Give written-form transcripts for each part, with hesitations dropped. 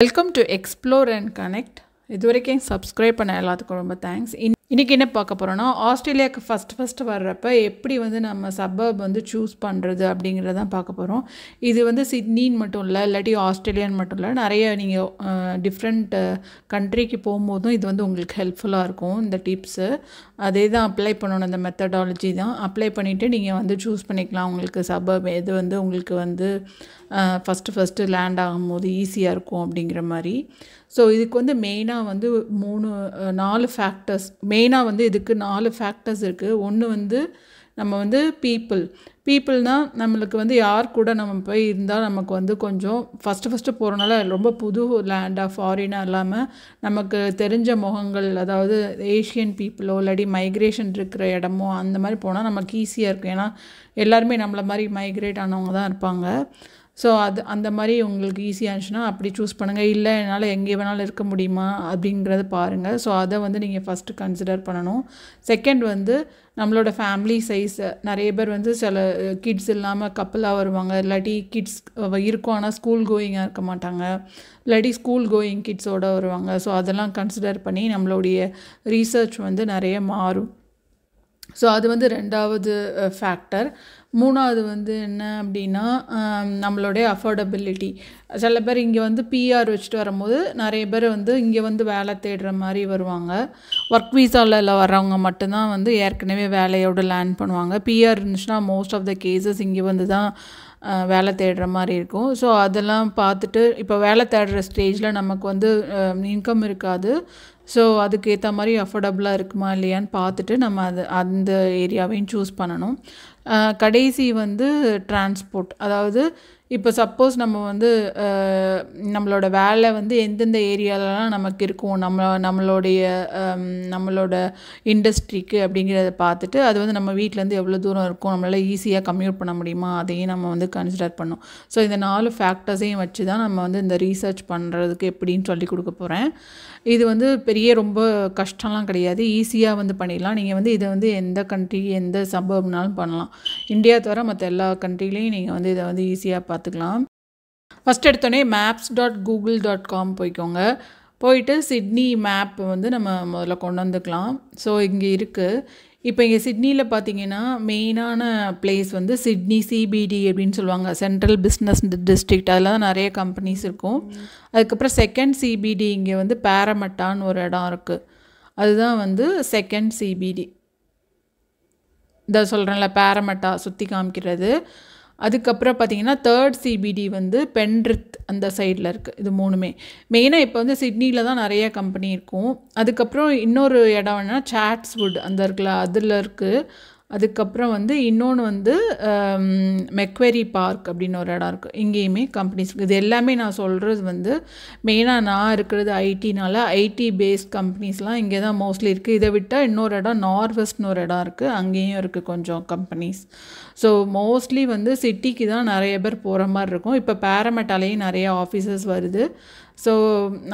Welcome to explore and connect. இது வரைக்கும் subscribe பண்ண எல்லாத்துக்கும் ரொம்ப தேங்க்ஸ். இன்றைக்கி என்ன பார்க்க போகிறோன்னா, ஆஸ்திரேலியாவுக்கு ஃபஸ்ட்டு வர்றப்ப எப்படி நம்ம சப்பர்ப் சூஸ் பண்ணுறது அப்படிங்கிறதான் பார்க்க போகிறோம். இது சிட்னின்னு மட்டும் இல்லை, இல்லாட்டி ஆஸ்திரேலியான்னு மட்டும் இல்லை, நிறைய நீங்கள் டிஃப்ரெண்ட் கண்ட்ரிக்கு போகும்போதும் இது உங்களுக்கு ஹெல்ப்ஃபுல்லாக இருக்கும். இந்த டிப்ஸு அதே தான் அப்ளை பண்ணணும். இந்த மெத்தடாலஜி தான் அப்ளை பண்ணிவிட்டு நீங்கள் சூஸ் பண்ணிக்கலாம். உங்களுக்கு சப்பர்ப் எது உங்களுக்கு ஃபஸ்ட்டு லேண்ட் ஆகும்போது ஈஸியாக இருக்கும் அப்படிங்கிற மாதிரி. ஸோ இதுக்கு மெயினாக 4 ஃபேக்டர்ஸ் மெயினாக இதுக்கு 4 ஃபேக்டர்ஸ் இருக்குது. ஒன்று நம்ம பீப்புள்னால் நம்மளுக்கு யார் கூட நம்ம போய் இருந்தால் நமக்கு கொஞ்சம் ஃபஸ்ட்டு போகிறனால ரொம்ப புது லேண்டாக ஃபாரினாக இல்லாமல் நமக்கு தெரிஞ்ச முகங்கள், அதாவது ஏஷியன் பீப்புளோ இல்லாட்டி மைக்ரேஷன் இருக்கிற இடமோ அந்த மாதிரி போனால் நமக்கு ஈஸியாக இருக்கும். ஏன்னா எல்லாருமே நம்மளை மாதிரி மைக்ரேட் ஆனவங்க தான் இருப்பாங்க. ஸோ அந்த மாதிரி உங்களுக்கு ஈஸியாக இருந்துச்சுன்னா அப்படி சூஸ் பண்ணுங்கள். இல்லை என்னால் எங்கே வேணாலும் இருக்க முடியுமா அப்படிங்கிறத பாருங்கள். ஸோ அதை நீங்கள் ஃபஸ்ட்டு கன்சிடர் பண்ணணும். செகண்ட் நம்மளோட ஃபேமிலி சைஸ். நிறைய பேர் சில கிட்ஸ் இல்லாமல் கப்பலாக வருவாங்க, இல்லாட்டி கிட்ஸ் இருக்கும் ஆனால் ஸ்கூல் கோயிங்காக இருக்க மாட்டாங்க, இல்லாட்டி ஸ்கூல் கோயிங் கிட்ஸோடு வருவாங்க. ஸோ அதெல்லாம் கன்சிடர் பண்ணி நம்மளுடைய ரீசர்ச் நிறைய மாறும். ஸோ அது ரெண்டாவது ஃபேக்டர். மூணாவது என்ன அப்படின்னா, நம்மளுடைய அஃபோர்டபிலிட்டி. சில பேர் இங்கே பிஆர் வச்சுட்டு வரும்போது நிறைய பேர் இங்கே வேலை தேடுற மாதிரி வருவாங்க. ஒர்க் வீசாவில் வர்றவங்க மட்டும்தான் ஏற்கனவே வேலையோடு லேண்ட் பண்ணுவாங்க. பிஆர் இருந்துச்சுன்னா மோஸ்ட் ஆஃப் த கேசஸ் இங்கே தான் வேலை தேடுற மாதிரி இருக்கும். ஸோ அதெல்லாம் பார்த்துட்டு, இப்போ வேலை தேடுற ஸ்டேஜில் நமக்கு இன்கம் இருக்காது. ஸோ அதுக்கு ஏற்ற மாதிரி அஃபோர்டபுளாக இருக்குமா இல்லையான்னு பார்த்துட்டு நம்ம அந்த ஏரியாவையும் சூஸ் பண்ணணும். கடைசி டிரான்ஸ்போர்ட். அதாவது இப்போ சப்போஸ் நம்ம நம்மளோட வேலை எந்தெந்த ஏரியாலலாம் நமக்கு இருக்கும், நம்மளோட இண்டஸ்ட்ரிக்கு அப்படிங்கிறத பார்த்துட்டு அது நம்ம வீட்டிலேருந்து எவ்வளோ தூரம் இருக்கும், நம்மளால் ஈஸியாக கம்யூட் பண்ண முடியுமா, அதையும் நம்ம கன்சிடர் பண்ணணும். ஸோ இந்த 4 ஃபேக்டர்ஸையும் வச்சு தான் நம்ம இந்த ரீசர்ச் பண்ணுறதுக்கு எப்படின்னு சொல்லி கொடுக்க போகிறேன். இது பெரிய ரொம்ப கஷ்டம்லாம் கிடையாது, ஈஸியாக பண்ணிடலாம். நீங்கள் இதை எந்த கண்ட்ரி எந்த சப்பர்ப்னாலும் பண்ணலாம். இந்தியா தவிர மற்ற எல்லா கண்ட்ரிலையும் நீங்கள் இதை ஈஸியாக பார்த்துக்கலாம். ஃபஸ்ட் எடுத்தோடனே maps.google.com போய்க்கோங்க. போயிட்டு சிட்னி மேப் நம்ம முதல்ல கொண்டு வந்துக்கலாம். ஸோ இங்கே இருக்குது. இப்போ இங்கே சிட்னியில் பார்த்தீங்கன்னா மெயினான பிளேஸ் சிட்னி சிபிடி அப்படின்னு சொல்லுவாங்க, சென்ட்ரல் பிஸ்னஸ் டிஸ்ட்ரிக்ட். அதில் தான் நிறைய கம்பெனிஸ் இருக்கும். அதுக்கப்புறம் செகண்ட் சிபிடி இங்கே பேரமட்டான்னு ஒரு இடம் இருக்குது. அதுதான் செகண்ட் சிபிடி. இதை சொல்கிறேன்ல, பேரமட்டா சுற்றி காமிக்கிறது. அதுக்கப்புறம் பார்த்திங்கன்னா தேர்ட் சிபிடி பென்ரித் அந்த சைடில் இருக்குது. இது மூணுமே மெயினாக இப்போ சிட்னியில் தான் நிறைய கம்பெனி இருக்கும். அதுக்கப்புறம் இன்னொரு இடம் என்னன்னா சாட்ஸ்வுட் அந்த இருக்குல்ல, அதில் இருக்குது. அதுக்கப்புறம் இன்னொன்று மெக்வெரி பார்க் அப்படின்னு ஒரு இடம் இருக்குது. இங்கேயுமே கம்பெனிஸ் இருக்குது. இது எல்லாமே நான் சொல்கிறது மெயினாக நான் இருக்கிறது ஐடினால ஐடி பேஸ்ட் கம்பெனிஸ்லாம் இங்கே தான் மோஸ்ட்லி இருக்குது. இதை விட்டால் இன்னொரு இடம் நார்வெஸ்ட்னு ஒரு இடம் இருக்குது, அங்கேயும் இருக்குது கொஞ்சம் கம்பெனிஸ். ஸோ மோஸ்ட்லி சிட்டிக்கு தான் நிறைய பேர் போகிற மாதிரி இருக்கும். இப்போ பேரமெட்டாலேயும் நிறைய ஆஃபீஸஸ் வருது. ஸோ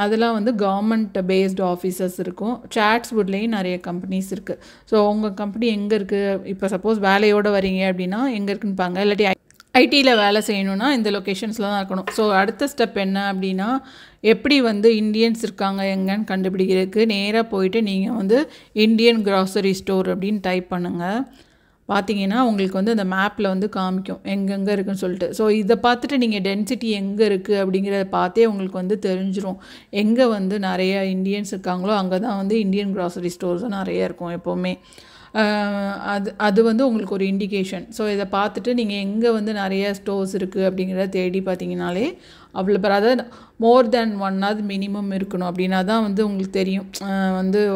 அதெல்லாம் கவர்மெண்ட் பேஸ்டு ஆஃபீஸஸ் இருக்கும். சாட்ஸ்வுட்லேயும் நிறைய கம்பெனிஸ் இருக்குது. ஸோ உங்கள் கம்பெனி எங்கே இருக்குது, இப்போ சப்போஸ் வேலையோடு வரீங்க அப்படின்னா எங்கே இருக்குன்னு பாருங்க. இல்லாட்டி ஐடியில் வேலை செய்யணுன்னா இந்த லொக்கேஷன்ஸில் தான் இருக்கணும். ஸோ அடுத்த ஸ்டெப் என்ன அப்படின்னா, எப்படி இந்தியன்ஸ் இருக்காங்க எங்கன்னு கண்டுபிடிக்கிறதுக்கு நேராக போயிட்டு நீங்கள் இந்தியன் கிராசரி ஸ்டோர் அப்படின்னு டைப் பண்ணுங்கள். பார்த்தீங்கன்னா உங்களுக்கு அந்த மேப்பில் காமிக்கும் எங்கெங்கே இருக்குதுன்னு சொல்லிட்டு. ஸோ இதை பார்த்துட்டு நீங்கள் டென்சிட்டி எங்கே இருக்குது அப்படிங்கிறத பார்த்தே உங்களுக்கு தெரிஞ்சிடும். எங்கே நிறைய இந்தியன்ஸ் இருக்காங்களோ அங்கே தான் இந்தியன் கிராசரி ஸ்டோர்ஸும் நிறைய இருக்கும் எப்போவுமே. அது உங்களுக்கு ஒரு இண்டிகேஷன். ஸோ இதை பார்த்துட்டு நீங்கள் எங்கே நிறைய ஸ்டோர்ஸ் இருக்குது அப்படிங்கிறத தேடி பார்த்தீங்கனாலே அவ்வளோ பேர், அதாவது மோர் தேன் 1 மினிமம் இருக்கணும். அப்படின்னா தான் உங்களுக்கு தெரியும்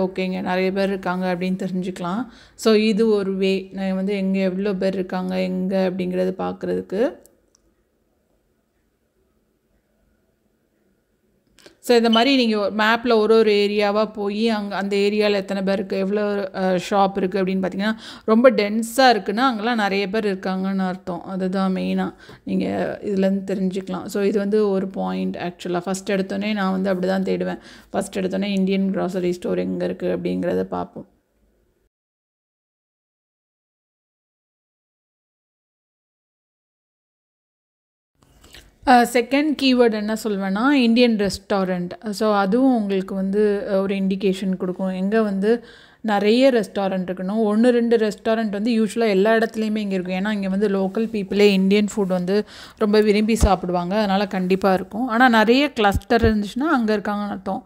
ஓகேங்க நிறைய பேர் இருக்காங்க அப்படின்னு தெரிஞ்சுக்கலாம். ஸோ இது ஒரு வே நான் எங்கே எவ்வளோ பேர் இருக்காங்க எங்கே அப்படிங்கிறது பார்க்குறதுக்கு. ஸோ இந்த மாதிரி நீங்கள் மேப்பில் ஒரு ஏரியாவாக போய் அந்த ஏரியாவில் எத்தனை பேர் இருக்குது, எவ்வளோ ஷாப் இருக்குது அப்படின்னு பார்த்தீங்கன்னா, ரொம்ப டென்ஸாக இருக்குன்னா அங்கெல்லாம் நிறைய பேர் இருக்காங்கன்னு அர்த்தம். அதுதான் மெயினாக நீங்கள் இதுலேருந்து தெரிஞ்சுக்கலாம். ஸோ இது ஒரு பாயிண்ட். ஆக்சுவலாக ஃபஸ்ட் எடுத்தோடனே நான் அப்படி தான் தேடுவேன். ஃபஸ்ட் எடுத்தோடனே இந்தியன் கிராசரி ஸ்டோர் எங்கே இருக்குது அப்படிங்கிறத பார்ப்போம். செகண்ட் கீவேர்ட் என்ன சொல்வேன்னா இந்தியன் ரெஸ்டாரண்ட். ஸோ அதுவும் உங்களுக்கு வந்து ஒரு இண்டிகேஷன் கொடுக்கும். எங்கே வந்து நிறைய ரெஸ்டாரண்ட் இருக்கணும். 1-2 ரெஸ்டாரண்ட் வந்து யூஸ்வலாக எல்லா இடத்துலையுமே இங்கே இருக்கும். ஏன்னா இங்கே வந்து லோக்கல் பீப்புளே இந்தியன் ஃபுட் வந்து ரொம்ப விரும்பி சாப்பிடுவாங்க. அதனால் கண்டிப்பாக இருக்கும். ஆனால் நிறைய கிளஸ்டர் இருந்துச்சுன்னா அங்கே இருக்காங்கன்னு அர்த்தம்.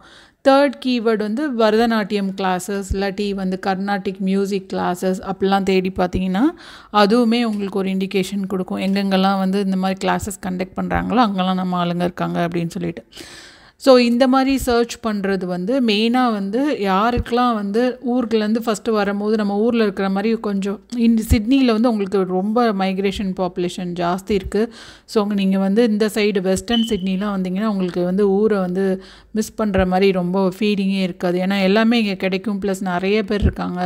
தேர்ட் கீவேர்டு வந்து பரதநாட்டியம் கிளாஸஸ் இல்லாட்டி வந்து கர்நாடிக் மியூசிக் கிளாஸஸ் அப்படிலாம் தேடி பார்த்தீங்கன்னா அதுவுமே உங்களுக்கு ஒரு இண்டிகேஷன் கொடுக்கும். எங்கெங்கெல்லாம் வந்து இந்த மாதிரி கிளாஸஸ் கண்டக்ட் பண்ணுறாங்களோ அங்கெல்லாம் நம்ம ஆளுங்க இருக்காங்க அப்படின்னு சொல்லிட்டு. ஸோ இந்த மாதிரி சர்ச் பண்ணுறது வந்து மெயினாக வந்து யாருக்கெல்லாம் வந்து ஊருக்குலேருந்து ஃபஸ்ட்டு வரும்போது நம்ம ஊரில் இருக்கிற மாதிரி கொஞ்சம் சிட்னியில் வந்து உங்களுக்கு ரொம்ப மைக்ரேஷன் பாப்புலேஷன் ஜாஸ்தி இருக்குது. ஸோ நீங்கள் வந்து இந்த சைடு வெஸ்டர்ன் சிட்னிலாம் வந்தீங்கன்னா உங்களுக்கு வந்து ஊரை வந்து மிஸ் பண்ணுற மாதிரி ரொம்ப ஃபீலிங்கே இருக்காது. ஏன்னா எல்லாமே இங்கே கிடைக்கும். ப்ளஸ் நிறைய பேர் இருக்காங்க.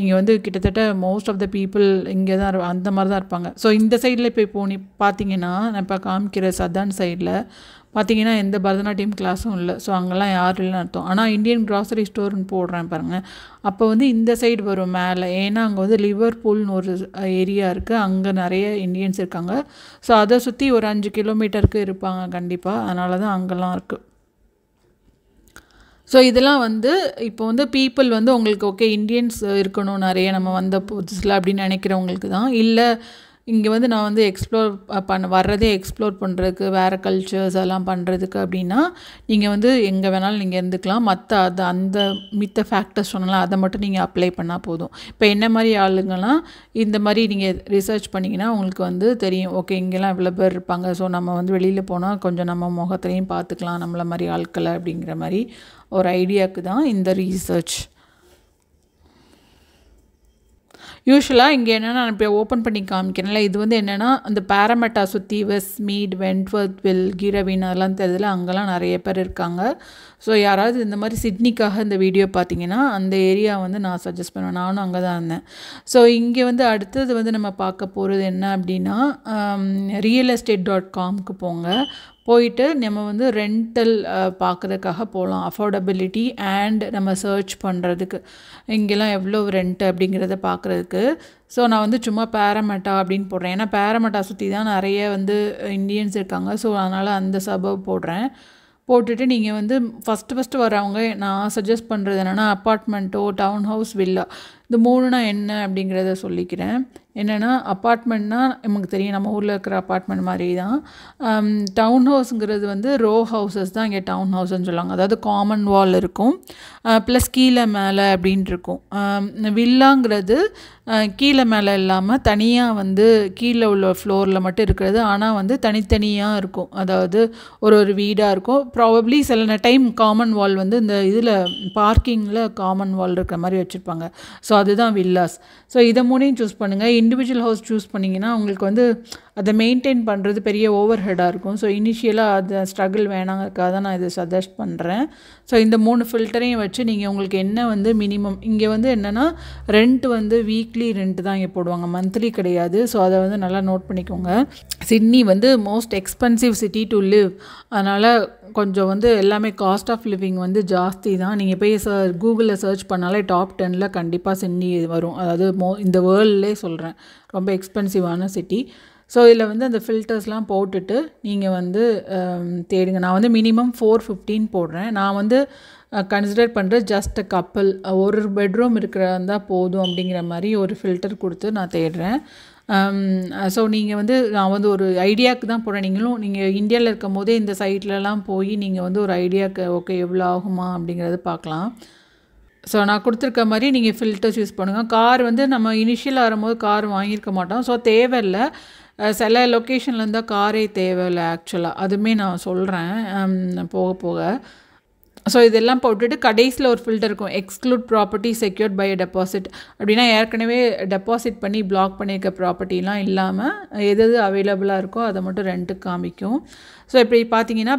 இங்கே வந்து கிட்டத்தட்ட மோஸ்ட் ஆஃப் த பீப்புள் இங்கே தான் அந்த மாதிரி தான் இருப்பாங்க. ஸோ இந்த சைடில் இப்போ பார்த்தீங்கன்னா நான் இப்போ காமிக்கிற சதர்ன் சைடில் பார்த்தீங்கன்னா எந்த பரதநாட்டியம் கிளாஸும் இல்லை. ஸோ அங்கெல்லாம் யாரும் இல்லைன்னு அர்த்தம். ஆனால் இந்தியன் க்ராசரி ஸ்டோர்னு போடுறேன் பாருங்கள். அப்போ வந்து இந்த சைடு வரும் மேலே. ஏன்னா அங்கே வந்து லிவர்பூல்னு ஒரு ஏரியா இருக்குது. அங்கே நிறைய இந்தியன்ஸ் இருக்காங்க. ஸோ அதை சுற்றி ஒரு 5 கிலோமீட்டருக்கு இருப்பாங்க கண்டிப்பாக. அதனால தான் அங்கெல்லாம் இருக்குது. ஸோ இதெல்லாம் வந்து இப்போ வந்து பீப்புள் வந்து உங்களுக்கு ஓகே இந்தியன்ஸ் இருக்கணும் நிறைய நம்ம வந்த புதுசில் அப்படின்னு நினைக்கிறவங்களுக்கு தான். இல்லை இங்கே வந்து நான் வந்து வர்றதே எக்ஸ்ப்ளோர் பண்ணுறதுக்கு வேறு கல்ச்சர்ஸ் எல்லாம் பண்ணுறதுக்கு அப்படின்னா நீங்கள் வந்து எங்கே வேணாலும் நீங்கள் இருந்துக்கலாம். அந்த மித்த ஃபேக்டர்ஸ் சொன்னாலும் அதை மட்டும் நீங்கள் அப்ளை பண்ணால் போதும். இப்போ என்ன மாதிரி ஆளுங்கள்லாம் இந்த மாதிரி நீங்கள் ரிசர்ச் பண்ணிங்கன்னா உங்களுக்கு வந்து தெரியும். ஓகே இங்கெல்லாம் இவ்வளோ பேர் இருப்பாங்க. ஸோ நம்ம வந்து வெளியில் போனால் கொஞ்சம் நம்ம முகத்துலையும் பார்த்துக்கலாம் நம்மள மாதிரி ஆட்களை அப்படிங்கிற மாதிரி ஒரு ஐடியாவுக்கு தான் இந்த ரீசர்ச். யூஸ்வலாக இங்கே என்னென்னா நான் இப்போ ஓப்பன் பண்ணி காமிக்கிறேன்ல, இது வந்து என்னென்னா அந்த பேரமெட்டா சுற்றி வெஸ்ட்மீட், வென்ட்வர்த்வில், கிரவின் அதெல்லாம் தெரியுதுல, அங்கெல்லாம் நிறைய பேர் இருக்காங்க. ஸோ யாராவது இந்த மாதிரி சிட்னிக்காக இந்த வீடியோ பார்த்தீங்கன்னா அந்த ஏரியா வந்து நான் சஜஸ்ட் பண்ணுவேன். நானும் அங்கே தான் இருந்தேன். ஸோ இங்கே வந்து அடுத்தது வந்து நம்ம பார்க்க போகிறது என்ன அப்படின்னா realestate.comக்கு போங்க. போயிட்டு நம்ம வந்து ரெண்டல் பார்க்குறதுக்காக போகலாம். அஃபோர்டபிலிட்டி அண்ட் நம்ம சர்ச் பண்ணுறதுக்கு இங்கெல்லாம் எவ்வளோ ரெண்ட் அப்படிங்கிறத பார்க்குறதுக்கு. ஸோ நான் வந்து சும்மா பேரமெட்டா அப்படின்னு போடுறேன். ஏன்னா பேரமெட்டா சுற்றி தான் நிறைய வந்து இந்தியன்ஸ் இருக்காங்க. ஸோ அதனால் அந்த சபப் போடுறேன். போட்டுட்டு நீங்கள் வந்து ஃபஸ்ட்டு வரவங்க நான் சஜஸ்ட் பண்ணுறது என்னென்னா அப்பார்ட்மெண்ட்டோ டவுன் ஹவுஸ் வில்லா இந்த 3னா என்ன அப்படிங்கிறத சொல்லிக்கிறேன். என்னென்னா அப்பார்ட்மெண்ட்னா நமக்கு தெரியும் நம்ம ஊரில் இருக்கிற அப்பார்ட்மெண்ட் மாதிரி தான். டவுன் ஹவுஸுங்கிறது வந்து ரோ ஹவுசஸ் தான் இங்கே டவுன் ஹவுஸ்ன்னு சொல்லுவாங்க. அதாவது காமன் வால் இருக்கும் ப்ளஸ் கீழே மேலே அப்படின்ட்டு இருக்கும். வில்லாங்கிறது கீழே மேலே இல்லாமல் தனியாக வந்து கீழே உள்ள ஃப்ளோரில் மட்டும் இருக்கிறது. ஆனால் வந்து தனித்தனியாக இருக்கும். அதாவது ஒரு வீடாக இருக்கும். ப்ராபப்ளி சில டைம் காமன் வால் வந்து இந்த இதில் பார்க்கிங்கில் காமன் வால் இருக்கிற மாதிரி வச்சுருப்பாங்க. ஸோ அதுதான் வில்லாஸ். ஸோ இதை 3ஐயும் சூஸ் பண்ணுங்கள். இண்டிவிஜுவல் ஹவுஸ் சூஸ் பண்ணிங்கன்னா உங்களுக்கு வந்து அதை மெயின்டைன் பண்ணுறது பெரிய ஓவர் ஹெட்டாக இருக்கும். ஸோ இனிஷியலாக அது ஸ்ட்ரகிள் வேணாங்கிறதுக்காக தான் நான் இதை சஜஸ்ட் பண்ணுறேன். ஸோ இந்த 3 ஃபில்டரையும் வச்சு நீங்கள் உங்களுக்கு என்ன வந்து மினிமம் இங்கே வந்து என்னென்னா ரெண்ட் வந்து வீக்லி ரெண்ட் தான் இங்கே போடுவாங்க, மந்த்லி கிடையாது. ஸோ அதை வந்து நல்லா நோட் பண்ணிக்கோங்க. சிட்னி வந்து most expensive city to live. அதனால் கொஞ்சம் வந்து எல்லாமே காஸ்ட் ஆஃப் லிவிங் வந்து ஜாஸ்தி தான். நீங்கள் போய் கூகுளில் சர்ச் பண்ணாலே டாப் 10ல் கண்டிப்பாக சிட்னி வரும். அதாவது இந்த வேர்ல்ட்லே சொல்கிறேன் ரொம்ப எக்ஸ்பென்சிவான சிட்டி. ஸோ இதில் வந்து அந்த ஃபில்டர்ஸ்லாம் போட்டுட்டு நீங்கள் வந்து தேடுங்க. நான் வந்து மினிமம் 415 போடுறேன். நான் வந்து கன்சிடர் பண்ணுற ஜஸ்ட் கப்பல் ஒரு பெட்ரூம் இருக்கிறதா போதும் அப்படிங்கிற மாதிரி ஒரு ஃபில்டர் கொடுத்து நான் தேடுறேன். ஸோ நீங்கள் வந்து நான் வந்து ஒரு ஐடியாவுக்கு தான் போடுறேன். நீங்கள் இந்தியாவில் இருக்கும் போதே இந்த சைட்லலாம் போய் நீங்கள் வந்து ஒரு ஐடியாவுக்கு ஓகே எவ்வளோ ஆகுமா அப்படிங்கிறது பார்க்கலாம். ஸோ நான் கொடுத்துருக்க மாதிரி நீங்கள் ஃபில்டர்ஸ் யூஸ் பண்ணுங்கள். கார் வந்து நம்ம இனிஷியலாக வரும்போது கார் வாங்கியிருக்க மாட்டோம். ஸோ தேவையில்லை. சில லொக்கேஷனில் இருந்தால் காரே தேவையில்லை ஆக்சுவலாக. அதுவுமே நான் சொல்கிறேன் போக போக. ஸோ இதெல்லாம் போட்டுட்டு கடைசியில் ஒரு ஃபில்டர் இருக்கும், exclude property secured by deposit. அப்படின்னா ஏற்கனவே டெபாசிட் பண்ணி பிளாக் பண்ணியிருக்க ப்ராப்பர்ட்டிலாம் இல்லாமல் எது அவைலபிளாக இருக்கோ அதை மட்டும் ரெண்ட்டுக்கு காமிக்கும். ஸோ இப்படி பார்த்தீங்கன்னா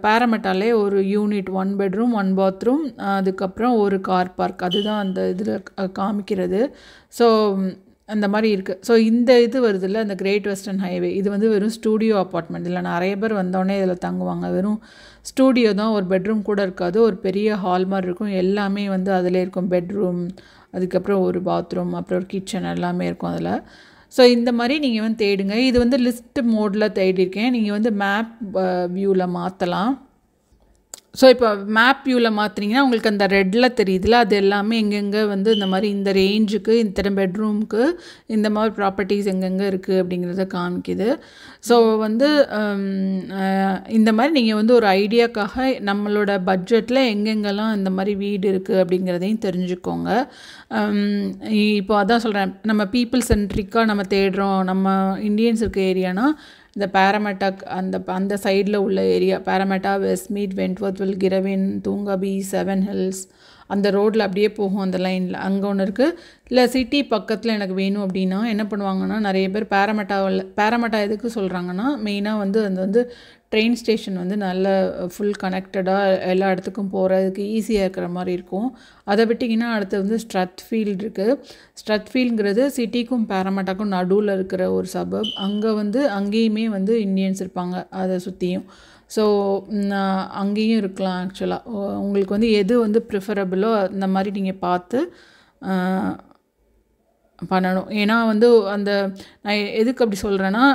பேரமெட்டாலே ஒரு யூனிட் 1 பெட்ரூம் 1 பாத்ரூம் அதுக்கப்புறம் ஒரு கார் பார்க் அதுதான் அந்த இதில் காமிக்கிறது. ஸோ அந்த மாதிரி இருக்குது. ஸோ இந்த இது வருதுல்ல அந்த கிரேட் வெஸ்டர்ன் ஹைவே, இது வந்து வெறும் ஸ்டூடியோ அப்பார்ட்மெண்ட். இல்லை நிறைய பேர் வந்தோடனே இதில் தங்குவாங்க. வெறும் ஸ்டூடியோ தான், ஒரு பெட்ரூம் கூட இருக்காது. ஒரு பெரிய ஹால் மாதிரி இருக்கும். எல்லாமே வந்து அதில் இருக்கும். பெட்ரூம், அதுக்கப்புறம் ஒரு பாத்ரூம், அப்புறம் ஒரு கிச்சன் எல்லாமே இருக்கும் அதில். ஸோ இந்த மாதிரி நீங்கள் வந்து தேடுங்க. இது வந்து லிஸ்ட் மோடில் தேடிருக்கேன். நீங்கள் வந்து மேப் வியூவில் மாற்றலாம். ஸோ இப்போ மேப் வியூவில் மாற்றினீங்கன்னா உங்களுக்கு அந்த ரெட்டில் தெரியுதுல, அது எல்லாமே எங்கெங்கே வந்து இந்த மாதிரி இந்த ரேஞ்சுக்கு இத்தனை பெட்ரூமுக்கு இந்த மாதிரி ப்ராப்பர்ட்டிஸ் எங்கெங்கே இருக்குது அப்படிங்கிறத காமிக்குது. ஸோ வந்து இந்த மாதிரி நீங்கள் வந்து ஒரு ஐடியாக்காக நம்மளோட பட்ஜெட்டில் எங்கெங்கெல்லாம் இந்த மாதிரி வீடு இருக்குது அப்படிங்கிறதையும் தெரிஞ்சுக்கோங்க. இப்போ அதான் சொல்கிறேன், நம்ம பீப்புள் சென்ட்ரிக்காக நம்ம தேடுறோம், நம்ம இந்தியன்ஸ் இருக்க ஏரியானா இந்த பாராமெட்டா அந்த சைடில் உள்ள ஏரியா, பாராமெட்டா, வெஸ்ட்மீட், வென்ட்வர்த்வில், கிரவின், தூங்கபி, செவன் ஹில்ஸ், அந்த ரோட்டில் அப்படியே போகும் அந்த லைனில் அங்கே ஒன்று இருக்குது. இல்லை சிட்டி பக்கத்தில் எனக்கு வேணும் அப்படின்னா என்ன பண்ணுவாங்கன்னா, நிறைய பேர் பாராமெட்டா எதுக்கு சொல்கிறாங்கன்னா, மெயினாக வந்து அது வந்து ட்ரெயின் ஸ்டேஷன் வந்து நல்ல ஃபுல் கனெக்டடாக எல்லா இடத்துக்கும் போகிறதுக்கு ஈஸியாக இருக்கிற மாதிரி இருக்கும். அதை விட்டிங்கன்னா அடுத்து வந்து ஸ்ட்ரத்ஃபீல்டு இருக்குது. ஸ்ட்ரத்ஃபீல்டுங்கிறது சிட்டிக்கும் பாராமெட்டாக்கும் நடுவில் இருக்கிற ஒரு சபப். அங்கே வந்து அங்கேயுமே வந்து இந்தியன்ஸ் இருப்பாங்க அதை சுற்றியும். ஸோ அங்கேயும் இருக்கலாம். ஆக்சுவலாக உங்களுக்கு வந்து எது வந்து ப்ரிஃபரபிளோ அந்த மாதிரி நீங்கள் பார்த்து பண்ணணும். ஏன்னா வந்து அந்த நான் எதுக்கு அப்படி சொல்கிறேன்னா,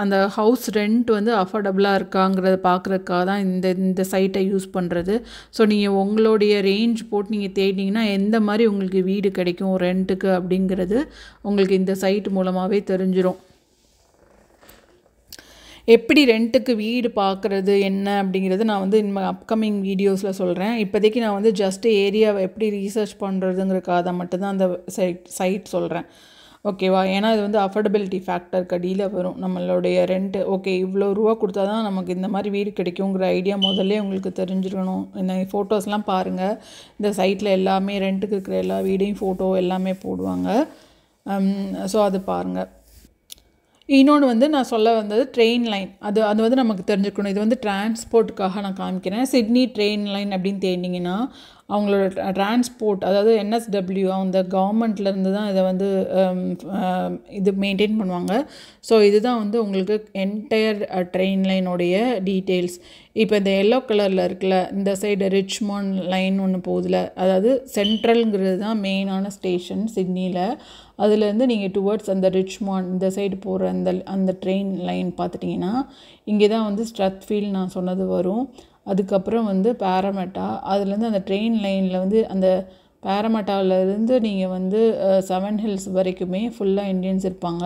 அந்த ஹவுஸ் ரெண்ட் வந்து அஃபோர்டபுளாக இருக்காங்கிறத பார்க்குறதுக்காக தான் இந்த சைட்டை யூஸ் பண்ணுறது. ஸோ நீங்கள் உங்களுடைய ரேஞ்ச் போட்டு நீங்கள் தேடினீங்கன்னா எந்த மாதிரி உங்களுக்கு வீடு கிடைக்கும் ரெண்ட்டுக்கு அப்படிங்கிறது உங்களுக்கு இந்த சைட் மூலமாகவே தெரிஞ்சிடும். எப்படி ரெண்ட்டுக்கு வீடு பார்க்குறது என்ன அப்படிங்கிறது நான் வந்து இந்த அப்கமிங் வீடியோஸில் சொல்கிறேன். இப்போதைக்கு நான் வந்து ஜஸ்ட்டு ஏரியாவை எப்படி ரீசர்ச் பண்ணுறதுங்கிறக்காக தான் மட்டும்தான் அந்த சைட் சொல்கிறேன். ஓகேவா? ஏன்னா இது வந்து அஃபோர்டபிலிட்டி ஃபேக்டருக்கு அடியில் வரும். நம்மளுடைய ரெண்ட்டு ஓகே இவ்வளோ ரூபா கொடுத்தா தான் நமக்கு இந்த மாதிரி வீடு கிடைக்குங்கிற ஐடியா முதல்ல உங்களுக்கு தெரிஞ்சிருக்கணும். இந்த ஃபோட்டோஸ்லாம் பாருங்கள். இந்த சைட்டில் எல்லாமே ரெண்ட்டுக்கு இருக்கிற எல்லா வீடையும் ஃபோட்டோ எல்லாமே போடுவாங்க. ஸோ அது பாருங்கள். இன்னொன்று வந்து நான் சொல்ல வந்தது ட்ரெயின் லைன். அது வந்து நமக்கு தெரிஞ்சுக்கணும். இது வந்து டிரான்ஸ்போர்ட்டுக்காக நான் காமிக்கிறேன். சிட்னி ட்ரெயின் லைன் அப்படின்னு தேடினீங்கன்னா அவங்களோட டிரான்ஸ்போர்ட், அதாவது NSW அந்த கவர்மெண்ட்லேருந்து தான் இதை வந்து இது மெயின்டைன் பண்ணுவாங்க. ஸோ இதுதான் வந்து உங்களுக்கு என்டையர் ட்ரெயின் லைனுடைய டீட்டெயில்ஸ். இப்போ இந்த எல்லோ கலரில் இருக்குல்ல, இந்த சைடு ரிச்மாண்ட் லைன் ஒன்று போகுதுல, அதாவது சென்ட்ரலுங்கிறது தான் மெயினான ஸ்டேஷன் சிட்னியில். அதுலேருந்து நீங்கள் டுவர்ட்ஸ் அந்த ரிச்மாண்ட் இந்த சைடு போகிற அந்த ட்ரெயின் லைன் பார்த்துட்டிங்கன்னா இங்கே தான் வந்து ஸ்ட்ரத்ஃபீல்ட் நான் சொன்னது வரும். அதுக்கப்புறம் வந்து பாராமெட்டா, அதுலேருந்து அந்த ட்ரெயின் லைனில் வந்து அந்த பாராமெட்டாவிலேருந்து நீங்கள் வந்து செவன் ஹில்ஸ் வரைக்குமே ஃபுல்லாக இண்டியன்ஸ் இருப்பாங்க.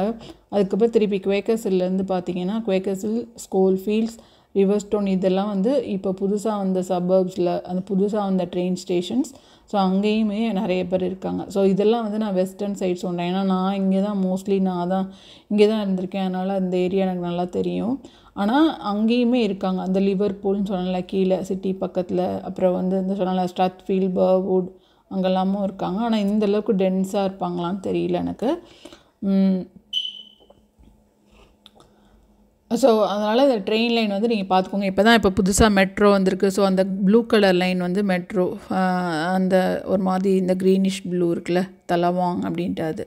அதுக்கப்புறம் திருப்பி குவேக்கர்ஸ்லேருந்து பார்த்தீங்கன்னா குவேக்கர்ஸில், ஸ்கோல்ஃபீல்ட்ஸ், ரிவர்ஸ்டோன் இதெல்லாம் வந்து இப்போ புதுசாக வந்த சபர்ப்ஸில் அந்த புதுசாக வந்த ட்ரெயின் ஸ்டேஷன்ஸ். ஸோ அங்கேயுமே நிறைய பேர் இருக்காங்க. ஸோ இதெல்லாம் வந்து நான் வெஸ்டர்ன் சைட் சொல்கிறேன். ஏன்னா நான் இங்கே தான் மோஸ்ட்லி இங்கே தான் இருந்திருக்கேன். அதனால் அந்த ஏரியா எனக்கு நல்லா தெரியும். ஆனால் அங்கேயுமே இருக்காங்க. அந்த லிவர்பூல்னு சொன்னால கீழே சிட்டி பக்கத்தில், அப்புறம் வந்து இந்த சொன்னால ஸ்ட்ரத்ஃபீல்ட், பர்வுட் அங்கெல்லாமும் இருக்காங்க. ஆனால் இந்தளவுக்கு டென்ஸாக இருப்பாங்களான்னு தெரியல எனக்கு. ஸோ அதனால் இந்த ட்ரெயின் லைன் வந்து நீங்கள் பார்த்துக்கோங்க. இப்போ புதுசாக மெட்ரோ வந்திருக்கு. ஸோ அந்த ப்ளூ கலர் லைன் வந்து மெட்ரோ, அந்த ஒரு மாதிரி இந்த க்ரீனிஷ் ப்ளூ இருக்குல்ல, தலவாங் அப்படின்ட்டு அது.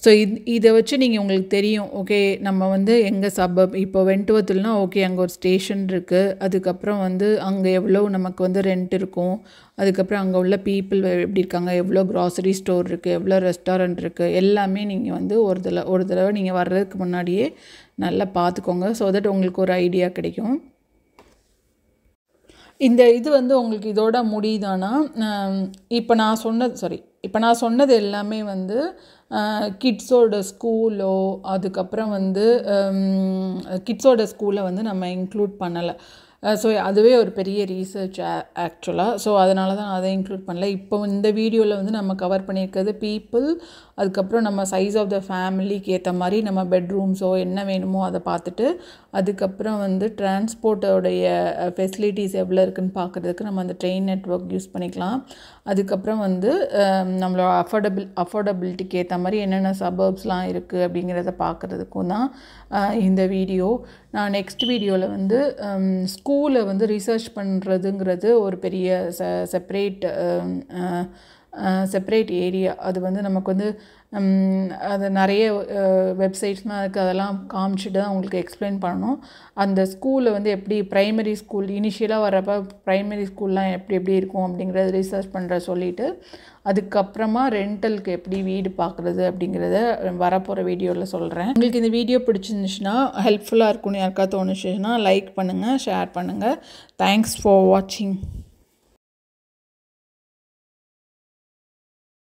ஸோ இதை வச்சு நீங்கள் உங்களுக்கு தெரியும். ஓகே நம்ம வந்து எங்கள் சபப் இப்போ வென்ட்வர்த்னா ஓகே அங்கே ஒரு ஸ்டேஷன் இருக்குது. அதுக்கப்புறம் வந்து அங்கே எவ்வளோ நமக்கு வந்து ரெண்ட் இருக்கும். அதுக்கப்புறம் அங்கே உள்ள பீப்புள் எப்படி இருக்காங்க, எவ்வளோ க்ராசரி ஸ்டோர் இருக்குது, எவ்வளோ ரெஸ்டாரண்ட் இருக்குது, எல்லாமே நீங்கள் வந்து ஒரு தடவை நீங்கள் வர்றதுக்கு முன்னாடியே நல்லா பார்த்துக்கோங்க. ஸோ தட் உங்களுக்கு ஒரு ஐடியா கிடைக்கும். இந்த இது வந்து உங்களுக்கு இதோட முடியுதானா? இப்போ நான் சொன்னது எல்லாமே வந்து கிட்ஸோட ஸ்கூலோ, அதுக்கப்புறம் வந்து கிட்ஸோட ஸ்கூலை வந்து நம்ம இன்க்ளூட் பண்ணலை. ஸோ அதுவே ஒரு பெரிய ரீசர்ச் ஆக்சுவலாக. ஸோ அதனால தான் அதை இன்க்ளூட் பண்ணல. இப்போ இந்த வீடியோவில் வந்து நம்ம கவர் பண்ணியிருக்கிறது பீப்புள், அதுக்கப்புறம் நம்ம சைஸ் ஆஃப் த ஃபேமிலிக்கு ஏற்ற மாதிரி நம்ம பெட்ரூம்ஸோ என்ன வேணுமோ அதை பார்த்துட்டு, அதுக்கப்புறம் வந்து டிரான்ஸ்போர்ட்டோடைய ஃபெசிலிட்டிஸ் எவ்வளோ இருக்குதுன்னு பார்க்குறதுக்கு நம்ம அந்த ட்ரெயின் நெட்வொர்க் யூஸ் பண்ணிக்கலாம். அதுக்கப்புறம் வந்து நம்மளோட அஃபோர்டபிலிட்டிக்கு ஏற்ற மாதிரி என்னென்ன சபர்ப்ஸ்லாம் இருக்குது அப்படிங்கிறத பார்க்குறதுக்கும் தான் இந்த வீடியோ. நான் நெக்ஸ்ட் வீடியோவில் வந்து ஸ்கூலை வந்து ரிசர்ச் பண்ணுறதுங்கிறது ஒரு பெரிய செப்பரேட் செப்பரேட் ஏரியா. அது வந்து நமக்கு வந்து அது நிறைய வெப்சைட்ஸ்லாம் இருக்குது, அதெல்லாம் காமிச்சிட்டு தான் அவங்களுக்கு எக்ஸ்பிளைன் பண்ணணும். அந்த ஸ்கூலில் வந்து எப்படி ப்ரைமரி ஸ்கூல் இனிஷியலாக வரப்போ ப்ரைமரி ஸ்கூல்லாம் எப்படி இருக்கும் அப்படிங்கிறத ரிசர்ச் பண்ணுற சொல்லிவிட்டு, அதுக்கப்புறமா ரெண்டலுக்கு எப்படி வீடு பார்க்குறது அப்படிங்கிறத வரப்போகிற வீடியோவில் சொல்கிறேன். உங்களுக்கு இந்த வீடியோ பிடிச்சிருந்துச்சுன்னா, ஹெல்ப்ஃபுல்லாக இருக்கும்னு யாருக்காவது தோணுச்சுன்னா லைக் பண்ணுங்கள், ஷேர் பண்ணுங்கள். தேங்க்ஸ் ஃபார் வாட்சிங்.